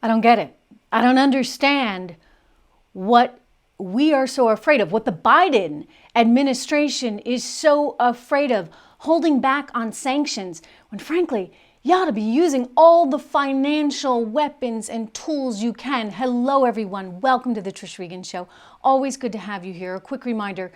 I don't get it. I don't understand what we are so afraid of, what the Biden administration is so afraid of, holding back on sanctions, when frankly, you ought to be using all the financial weapons and tools you can. Hello, everyone. Welcome to the Trish Regan Show. Always good to have you here. A quick reminder,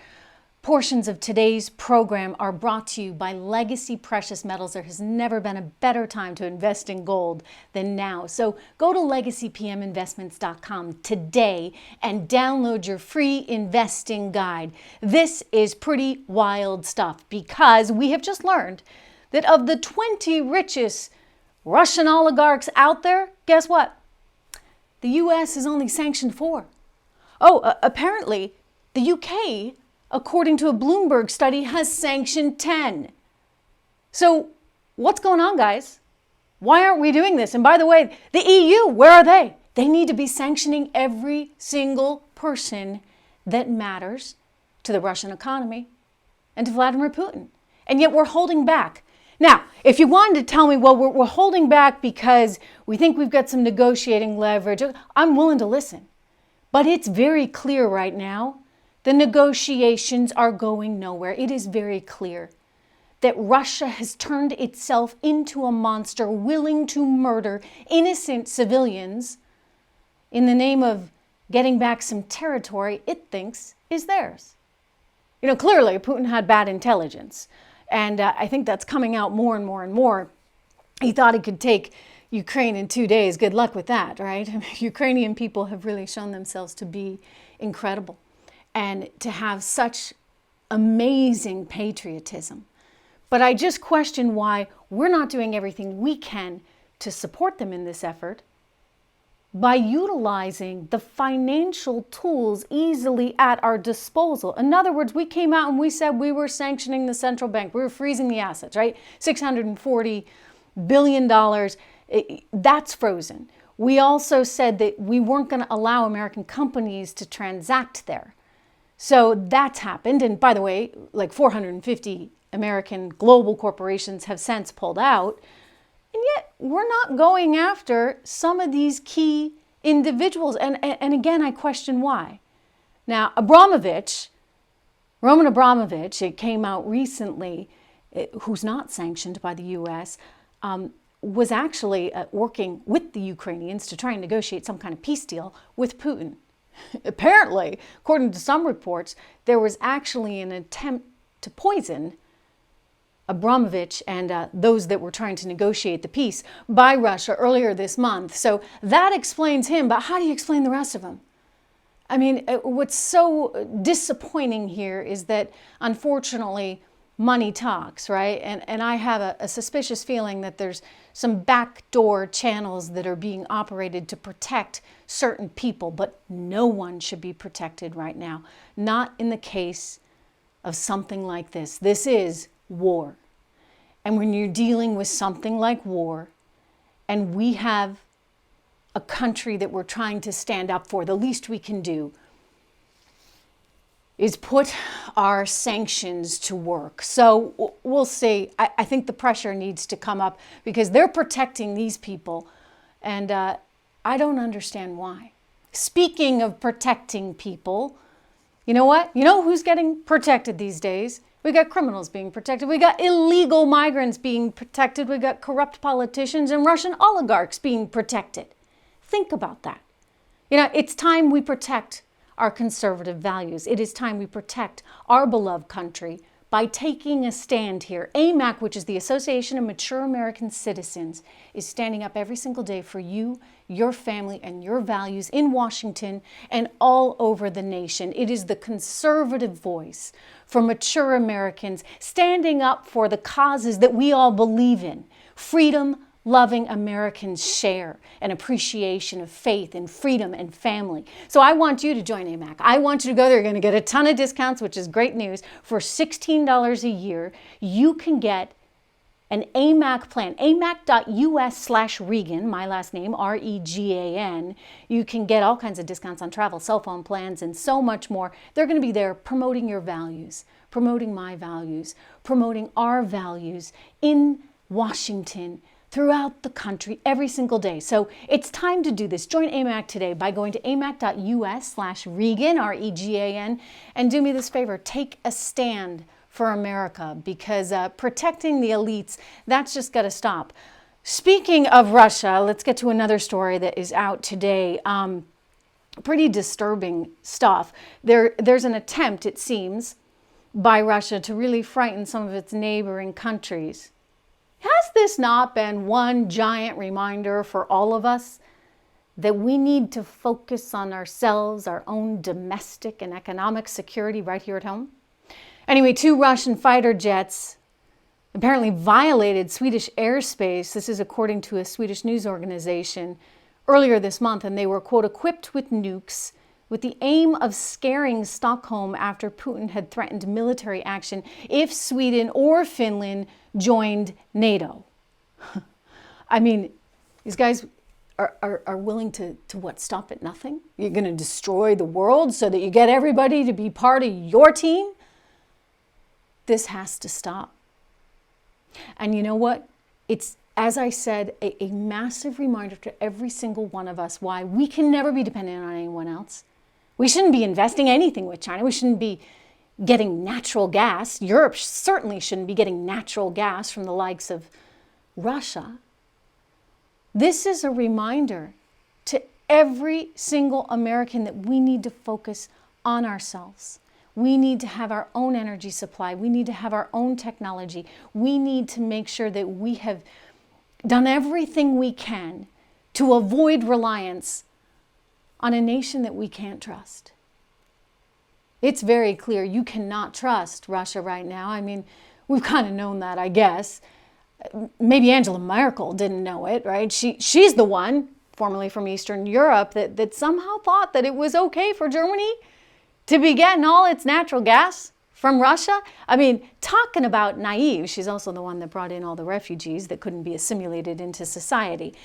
portions of today's program are brought to you by Legacy Precious Metals. There has never been a better time to invest in gold than now. So go to legacypminvestments.com today and download your free investing guide. This is pretty wild stuff because we have just learned that of the 20 richest Russian oligarchs out there, guess what? The U.S. is only sanctioned 4. Apparently the U.K., according to a Bloomberg study, has sanctioned 10. So what's going on, guys? Why aren't we doing this? And by the way, the EU, where are they? They need to be sanctioning every single person that matters to the Russian economy and to Vladimir Putin. And yet we're holding back. Now, if you wanted to tell me, well, we're holding back because we think we've got some negotiating leverage, I'm willing to listen. But it's very clear right now, the negotiations are going nowhere. It is very clear that Russia has turned itself into a monster willing to murder innocent civilians in the name of getting back some territory it thinks is theirs. You know, clearly Putin had bad intelligence. And I think that's coming out more and more and more. He thought he could take Ukraine in 2 days. Good luck with that, right? I mean, Ukrainian people have really shown themselves to be incredible and to have such amazing patriotism. But I just question why we're not doing everything we can to support them in this effort by utilizing the financial tools easily at our disposal. In other words, we came out and we said we were sanctioning the central bank. We were freezing the assets, right? $640 billion, that's frozen. We also said that we weren't going to allow American companies to transact there. So that's happened. And by the way, like 450 American global corporations have since pulled out. And yet we're not going after some of these key individuals. And again, I question why. Now, Roman Abramovich, it came out recently, who's not sanctioned by the U.S., was actually working with the Ukrainians to try and negotiate some kind of peace deal with Putin. Apparently, according to some reports, there was actually an attempt to poison Abramovich and those that were trying to negotiate the peace by Russia earlier this month. So that explains him, but how do you explain the rest of them? I mean, what's so disappointing here is that, unfortunately, money talks, right? And I have a suspicious feeling that there's some backdoor channels that are being operated to protect certain people, but no one should be protected right now. Not in the case of something like this. This is war. And when you're dealing with something like war, and we have a country that we're trying to stand up for, the least we can do is put our sanctions to work. So we'll see. I think the pressure needs to come up because they're protecting these people, and I don't understand why. Speaking of protecting people, you know what? You know who's getting protected these days? We got criminals being protected. We got illegal migrants being protected. We got corrupt politicians and Russian oligarchs being protected. Think about that. You know, it's time we protect our conservative values. It is time we protect our beloved country by taking a stand here. AMAC, which is the Association of Mature American Citizens, is standing up every single day for you, your family, and your values in Washington and all over the nation. It is the conservative voice for mature Americans standing up for the causes that we all believe in. Freedom, loving Americans share an appreciation of faith and freedom and family. So I want you to join AMAC. I want you to go there. You're going to get a ton of discounts, which is great news. For $16 a year, you can get an AMAC plan, amac.us/Regan, my last name, Regan. You can get all kinds of discounts on travel, cell phone plans, and so much more. They're going to be there promoting your values, promoting my values, promoting our values in Washington, throughout the country every single day. So it's time to do this. Join AMAC today by going to amac.us/Regan, R-E-G-A-N, and do me this favor, take a stand for America, because protecting the elites, that's just got to stop. Speaking of Russia, let's get to another story that is out today. Pretty disturbing stuff. There's an attempt, it seems, by Russia to really frighten some of its neighboring countries. Has this not been one giant reminder for all of us that we need to focus on ourselves, our own domestic and economic security right here at home? Anyway, 2 Russian fighter jets apparently violated Swedish airspace. This is according to a Swedish news organization earlier this month, and they were, quote, equipped with nukes with the aim of scaring Stockholm after Putin had threatened military action if Sweden or Finland joined NATO. I mean, these guys are willing to what, stop at nothing? You're going to destroy the world so that you get everybody to be part of your team? This has to stop. And you know what? It's, as I said, a massive reminder to every single one of us why we can never be dependent on anyone else. We shouldn't be investing anything with China. We shouldn't be getting natural gas. Europe certainly shouldn't be getting natural gas from the likes of Russia. This is a reminder to every single American that we need to focus on ourselves. We need to have our own energy supply. We need to have our own technology. We need to make sure that we have done everything we can to avoid reliance on a nation that we can't trust. It's very clear you cannot trust Russia right now. I mean, we've kind of known that, I guess. Maybe Angela Merkel didn't know it, right? She's the one, formerly from Eastern Europe, that somehow thought that it was okay for Germany to be getting all its natural gas from Russia. I mean, talking about naive, she's also the one that brought in all the refugees that couldn't be assimilated into society.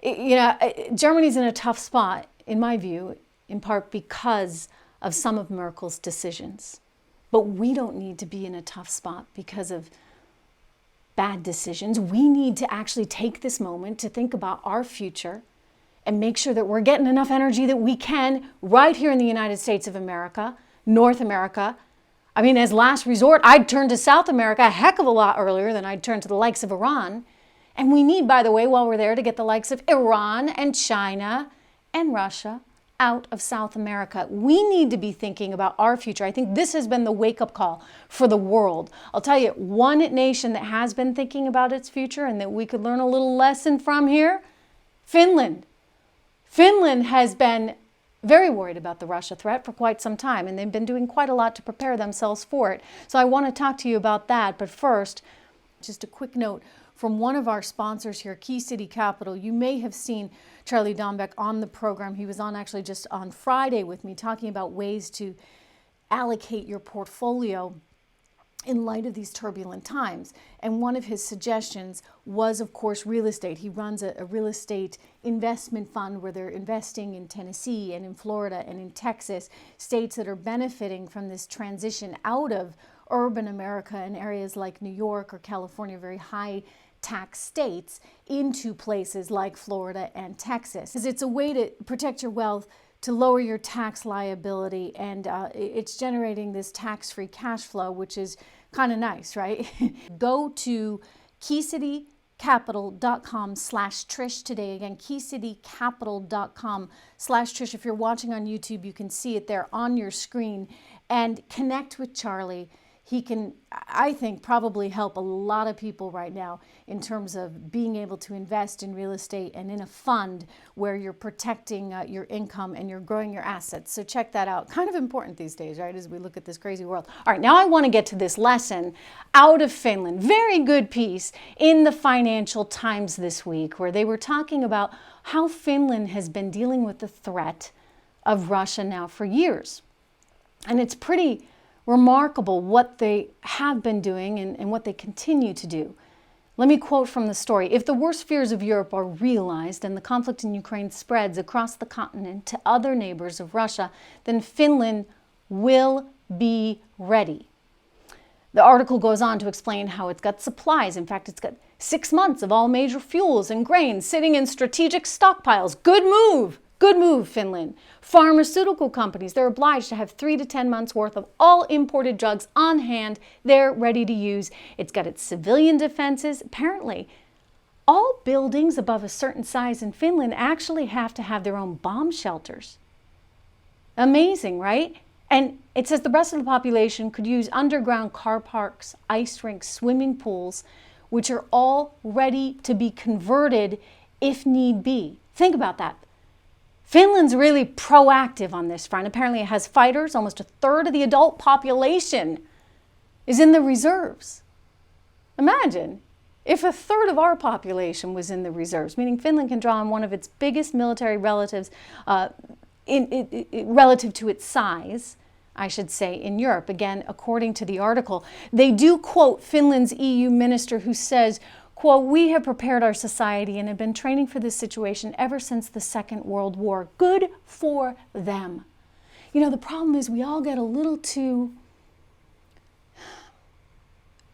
You know, Germany's in a tough spot, in my view, in part because of some of Merkel's decisions. But we don't need to be in a tough spot because of bad decisions. We need to actually take this moment to think about our future and make sure that we're getting enough energy that we can right here in the United States of America, North America. I mean, as last resort, I'd turn to South America a heck of a lot earlier than I'd turn to the likes of Iran. And we need, by the way, while we're there, to get the likes of Iran and China and Russia out of South America. We need to be thinking about our future. I think this has been the wake-up call for the world. I'll tell you, one nation that has been thinking about its future and that we could learn a little lesson from here, Finland. Finland has been very worried about the Russia threat for quite some time, and they've been doing quite a lot to prepare themselves for it. So I want to talk to you about that. But first, just a quick note from one of our sponsors here, Key City Capital. You may have seen Charlie Dombeck on the program. He was on actually just on Friday with me talking about ways to allocate your portfolio in light of these turbulent times. And one of his suggestions was, of course, real estate. He runs a real estate investment fund where they're investing in Tennessee and in Florida and in Texas, states that are benefiting from this transition out of urban America and areas like New York or California, very high tax states, into places like Florida and Texas. It's a way to protect your wealth, to lower your tax liability, and it's generating this tax-free cash flow, which is kind of nice, right? Go to keycitycapital.com/Trish today. Again, keycitycapital.com/Trish. If you're watching on YouTube, you can see it there on your screen, and connect with Charlie. He can, I think, probably help a lot of people right now in terms of being able to invest in real estate and in a fund where you're protecting your income and you're growing your assets. So check that out. Kind of important these days, right, as we look at this crazy world. All right, now I want to get to this lesson out of Finland. Very good piece in the Financial Times this week where they were talking about how Finland has been dealing with the threat of Russia now for years. And it's pretty remarkable what they have been doing and what they continue to do. Let me quote from the story. If the worst fears of Europe are realized and the conflict in Ukraine spreads across the continent to other neighbors of Russia, then Finland will be ready. The article goes on to explain how it's got supplies. In fact, it's got 6 months of all major fuels and grains sitting in strategic stockpiles. Good move. Good move, Finland. Pharmaceutical companies, they're obliged to have 3 to 10 months worth of all imported drugs on hand. They're ready to use. It's got its civilian defenses. Apparently, all buildings above a certain size in Finland actually have to have their own bomb shelters. Amazing, right? And it says the rest of the population could use underground car parks, ice rinks, swimming pools, which are all ready to be converted if need be. Think about that. Finland's really proactive on this front. Apparently it has fighters. Almost a third of the adult population is in the reserves. Imagine if a third of our population was in the reserves, meaning Finland can draw on one of its biggest military relatives relative to its size, I should say, in Europe. Again, according to the article, they do quote Finland's EU minister who says, quote, "We have prepared our society and have been training for this situation ever since the Second World War." Good for them. You know, the problem is we all get a little too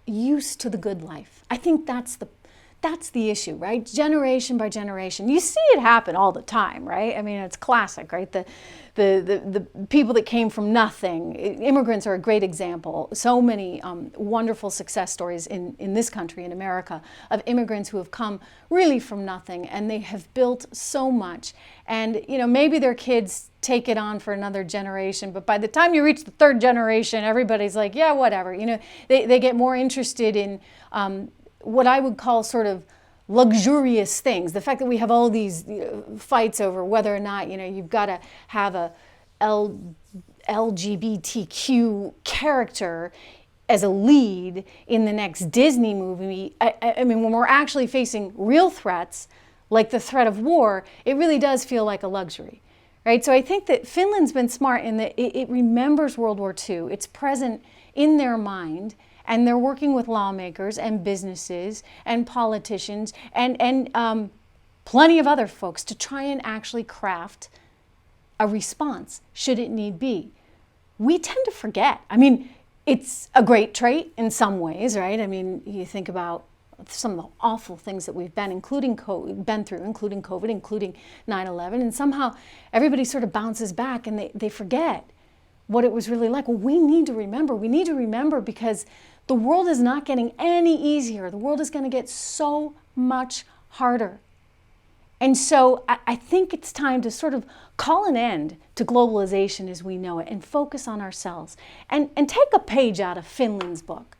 used to the good life. I think that's the issue, right? Generation by generation. You see it happen all the time, right? I mean, it's classic, right? The people that came from nothing. Immigrants are a great example. So many wonderful success stories in this country, in America, of immigrants who have come really from nothing, and they have built so much. And, you know, maybe their kids take it on for another generation, but by the time you reach the third generation, everybody's like, yeah, whatever. You know, they get more interested in what I would call sort of luxurious things. The fact that we have all these fights over whether or not, you know, you've got to have a LGBTQ character as a lead in the next Disney movie. I mean, when we're actually facing real threats, like the threat of war, it really does feel like a luxury, right? So I think that Finland's been smart in that it remembers World War II. It's present in their mind. And they're working with lawmakers and businesses and politicians and plenty of other folks to try and actually craft a response, should it need be. We tend to forget. I mean, it's a great trait in some ways, right? I mean, you think about some of the awful things that we've been through, including COVID, including 9/11, and somehow everybody sort of bounces back and they forget what it was really like. Well, we need to remember. We need to remember because the world is not getting any easier. The world is going to get so much harder. And so I think it's time to sort of call an end to globalization as we know it and focus on ourselves and take a page out of Finland's book.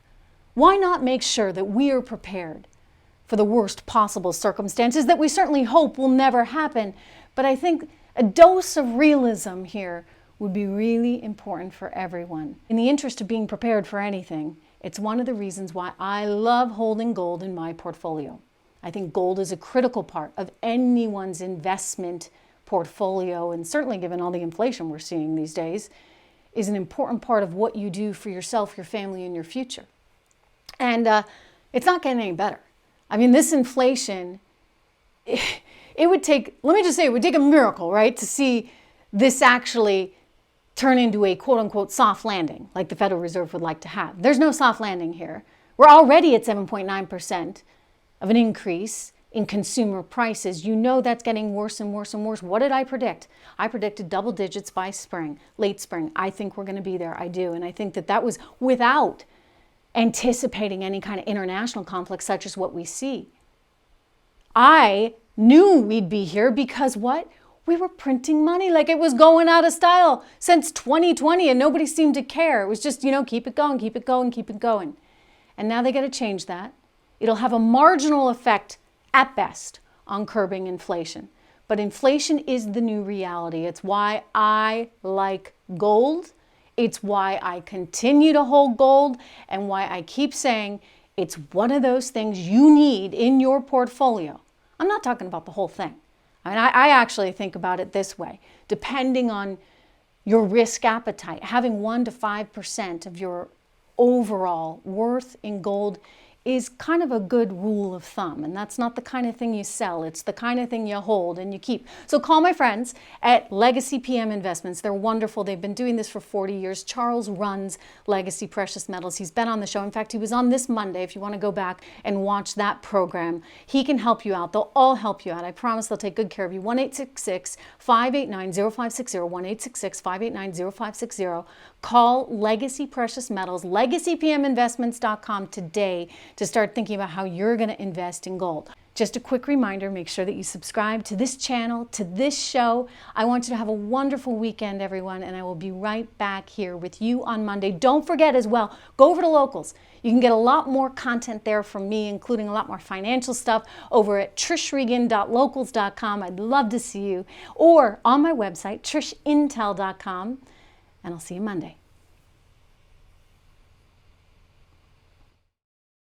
Why not make sure that we are prepared for the worst possible circumstances that we certainly hope will never happen? But I think a dose of realism here would be really important for everyone. In the interest of being prepared for anything, it's one of the reasons why I love holding gold in my portfolio. I think gold is a critical part of anyone's investment portfolio, and certainly given all the inflation we're seeing these days, is an important part of what you do for yourself, your family, and your future. And it's not getting any better. I mean, this inflation, it would take, let me just say, it would take a miracle, right, to see this actually turn into a quote-unquote soft landing, like the Federal Reserve would like to have. There's no soft landing here. We're already at 7.9% of an increase in consumer prices. You know that's getting worse and worse and worse. What did I predict? I predicted double digits by spring, late spring. I think we're going to be there. I do. And I think that was without anticipating any kind of international conflict such as what we see. I knew we'd be here because what? We were printing money like it was going out of style since 2020 and nobody seemed to care. It was just, you know, keep it going, keep it going, keep it going. And now they got to change that. It'll have a marginal effect at best on curbing inflation. But inflation is the new reality. It's why I like gold. It's why I continue to hold gold and why I keep saying it's one of those things you need in your portfolio. I'm not talking about the whole thing. I mean, I actually think about it this way. Depending on your risk appetite, having 1 to 5% of your overall worth in gold is kind of a good rule of thumb. And that's not the kind of thing you sell. It's the kind of thing you hold and you keep. So call my friends at Legacy PM Investments. They're wonderful. They've been doing this for 40 years. Charles runs Legacy Precious Metals. He's been on the show. In fact, he was on this Monday. If you want to go back and watch that program, he can help you out. They'll all help you out. I promise they'll take good care of you. 1-866-589-0560. 1-866-589-0560. Call Legacy Precious Metals, legacypminvestments.com today to start thinking about how you're going to invest in gold. Just a quick reminder, make sure that you subscribe to this channel, to this show. I want you to have a wonderful weekend, everyone, and I will be right back here with you on Monday. Don't forget as well, go over to Locals. You can get a lot more content there from me, including a lot more financial stuff over at trishregan.locals.com. I'd love to see you. Or on my website, trishintel.com, and I'll see you Monday.